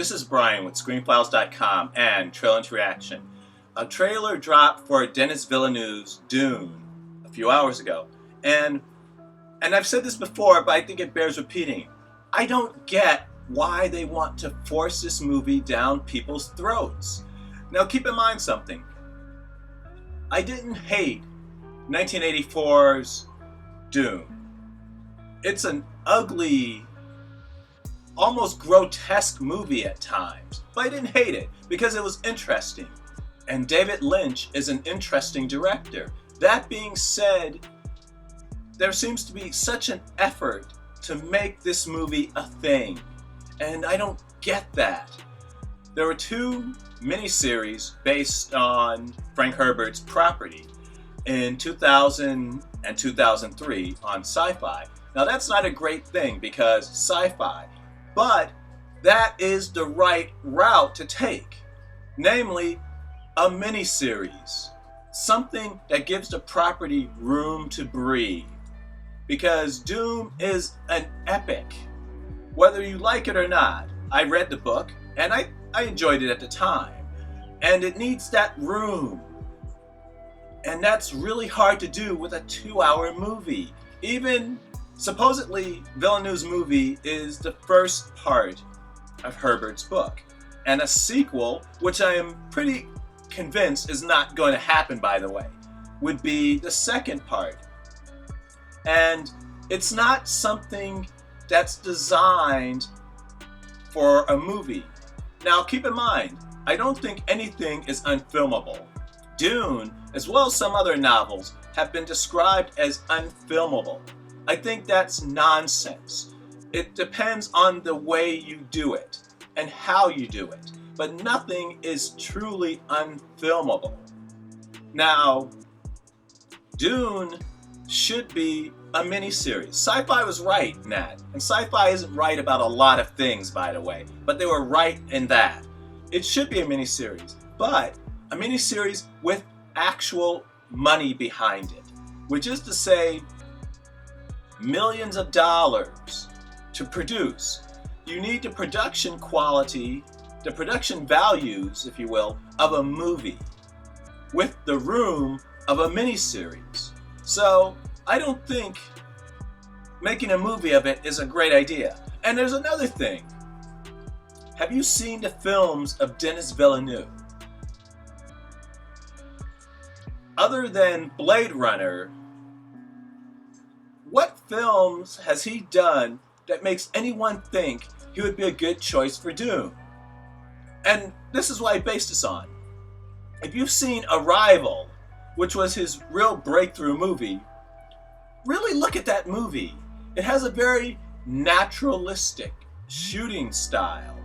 This is Brian with ScreenFiles.com and Trailer into Reaction. A trailer dropped for Denis Villeneuve's Dune a few hours ago. And I've said this before, but I think it bears repeating. I don't get why they want to force this movie down people's throats. Now keep in mind something. I didn't hate 1984's Dune. It's an ugly, almost grotesque movie at times, but I didn't hate it because it was interesting. And David Lynch is an interesting director. That being said, there seems to be such an effort to make this movie a thing, and I don't get that. There were two miniseries based on Frank Herbert's property in 2000 and 2003 on Sci-Fi. Now that's not a great thing because Sci-Fi, but that is the right route to take, namely a miniseries, something that gives the property room to breathe. Because Dune is an epic, whether you like it or not. I read the book and I enjoyed it at the time, and it needs that room, and that's really hard to do with a 2-hour movie. Even supposedly Villeneuve's movie is the first part of Herbert's book, and a sequel, which I am pretty convinced is not going to happen, by the way, would be the second part. And it's not something that's designed for a movie. Now keep in mind, I don't think anything is unfilmable. Dune, as well as some other novels, have been described as unfilmable. I think that's nonsense. It depends on the way you do it and how you do it, but nothing is truly unfilmable. Now, Dune should be a miniseries. Sci-Fi was right in that, and Sci-Fi isn't right about a lot of things, by the way, but they were right in that. It should be a miniseries, but a miniseries with actual money behind it, which is to say, millions of dollars to produce. You need the production quality, the production values, if you will, of a movie with the room of a miniseries. So I don't think making a movie of it is a great idea. And there's another thing. Have you seen the films of Denis Villeneuve? Other than Blade Runner, what films has he done that makes anyone think he would be a good choice for Dune? And this is what I based this on. If you've seen Arrival, which was his real breakthrough movie, really look at that movie. It has a very naturalistic shooting style.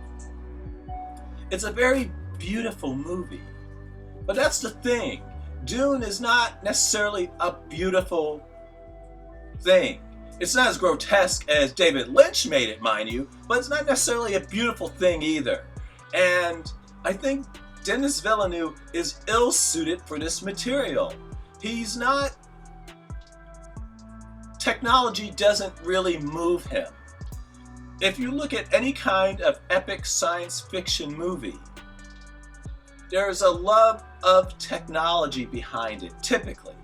It's a very beautiful movie. But that's the thing. Dune is not necessarily a beautiful thing. It's not as grotesque as David Lynch made it, mind you, but it's not necessarily a beautiful thing either. And I think Denis Villeneuve is ill-suited for this material. He's not... Technology doesn't really move him. If you look at any kind of epic science fiction movie, there's a love of technology behind it, typically.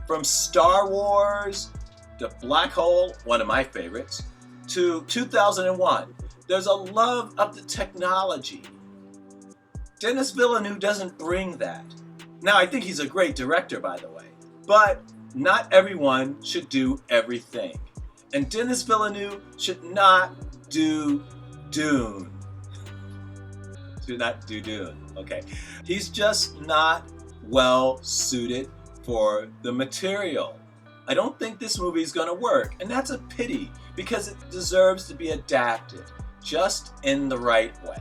From Star Wars, to Black Hole, one of my favorites, to 2001. There's a love of the technology. Denis Villeneuve doesn't bring that. Now, I think he's a great director, by the way, but not everyone should do everything. And Denis Villeneuve should not do Dune. Should not do Dune, okay. He's just not well suited for the material. I don't think this movie is gonna work, and that's a pity because it deserves to be adapted just in the right way.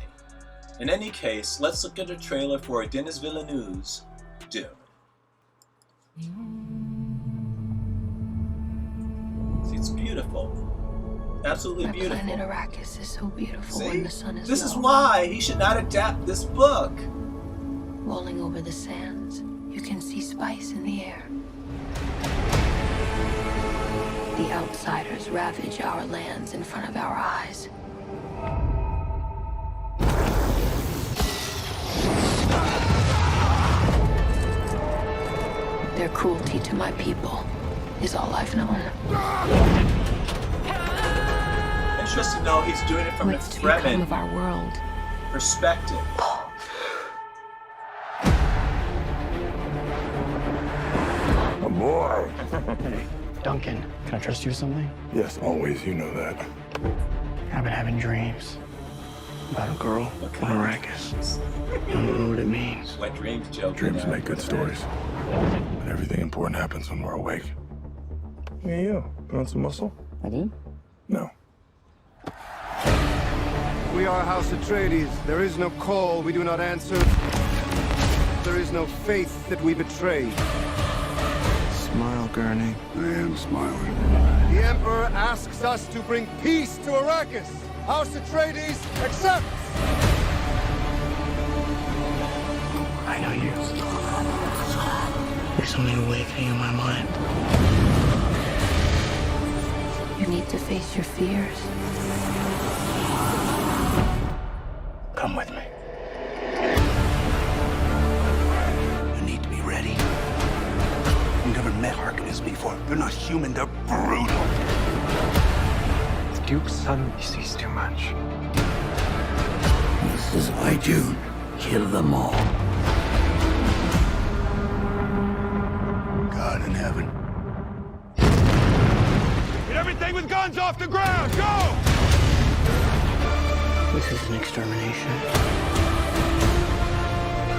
In any case, let's look at a trailer for Denis Villeneuve's Dune. See, it's beautiful. Absolutely beautiful. My planet Arrakis is so beautiful. See? When the sun is This low. is why he should not adapt this book. Rolling over the sands, you can see spice in the air. The outsiders ravage our lands in front of our eyes. Their cruelty to my people is all I've known. Interesting to know he's doing it from the What's to become Fremen of our world? perspective. A boy. Duncan, can I trust you with something? Yes, always. You know that. I've been having dreams about a girl on Arrakis. I don't know what it means. Wet dreams, Joe. Dreams make good stories. But everything important happens when we're awake. Hey, you. You want some muscle? I did? No. We are House Atreides. There is no call we do not answer. There is no faith that we betray. Smile, Gurney. I am smiling. The Emperor asks us to bring peace to Arrakis. House Atreides accepts! I know you. There's something awakening in my mind. You need to face your fears. Come with me. You need to be ready. You've never met Harkonnens before. They're not human, they're brutal. The Duke's son, he sees too much. This is why Dune. Kill them all. God in heaven. Get everything with guns off the ground! Go! This is an extermination.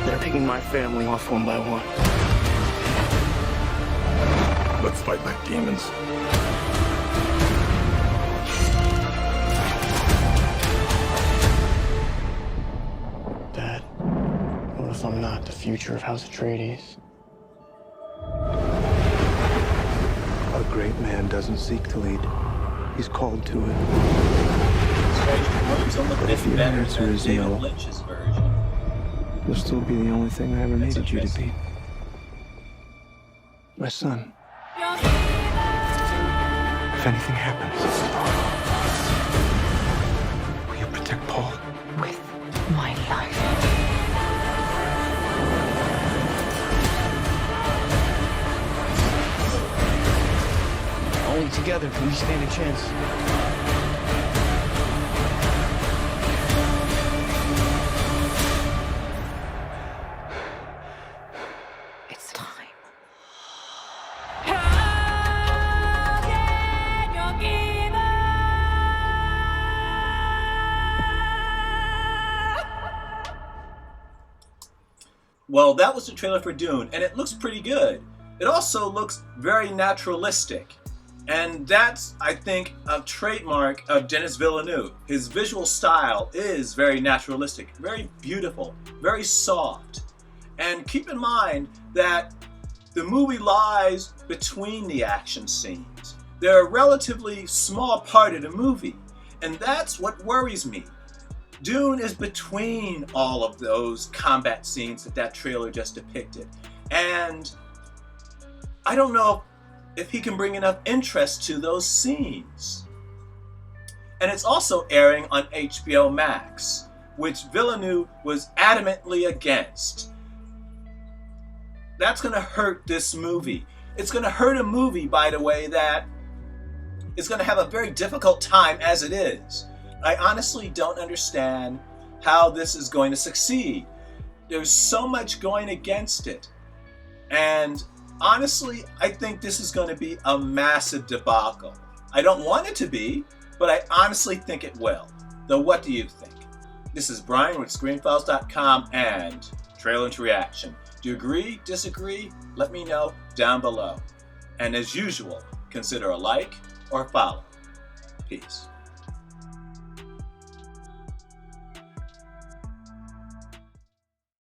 They're picking my family off one by one. Let's fight like demons. Dad, what if I'm not the future of House Atreides? A great man doesn't seek to lead. He's called to it. Strange movies a little if bit the better answer than is David no, Lynch's version. You'll still be the only thing I ever That's needed you to interesting. be. My son. If anything happens, will you protect Paul? With my life. Only together can we stand a chance. It's time. Well, that was the trailer for Dune, and it looks pretty good. It also looks very naturalistic. And that's, I think, a trademark of Denis Villeneuve. His visual style is very naturalistic, very beautiful, very soft. And keep in mind that the movie lies between the action scenes. They're a relatively small part of the movie, and that's what worries me. Dune is between all of those combat scenes that trailer just depicted. And I don't know if he can bring enough interest to those scenes. And it's also airing on HBO Max, which Villeneuve was adamantly against. That's going to hurt this movie. It's going to hurt a movie, by the way, that is going to have a very difficult time as it is. I honestly don't understand how this is going to succeed. There's so much going against it. And honestly, I think this is going to be a massive debacle. I don't want it to be, but I honestly think it will. Though, what do you think? This is Brian with ScreenFiles.com and Trailer to Reaction. Do you agree, disagree? Let me know down below. And as usual, consider a like or follow. Peace.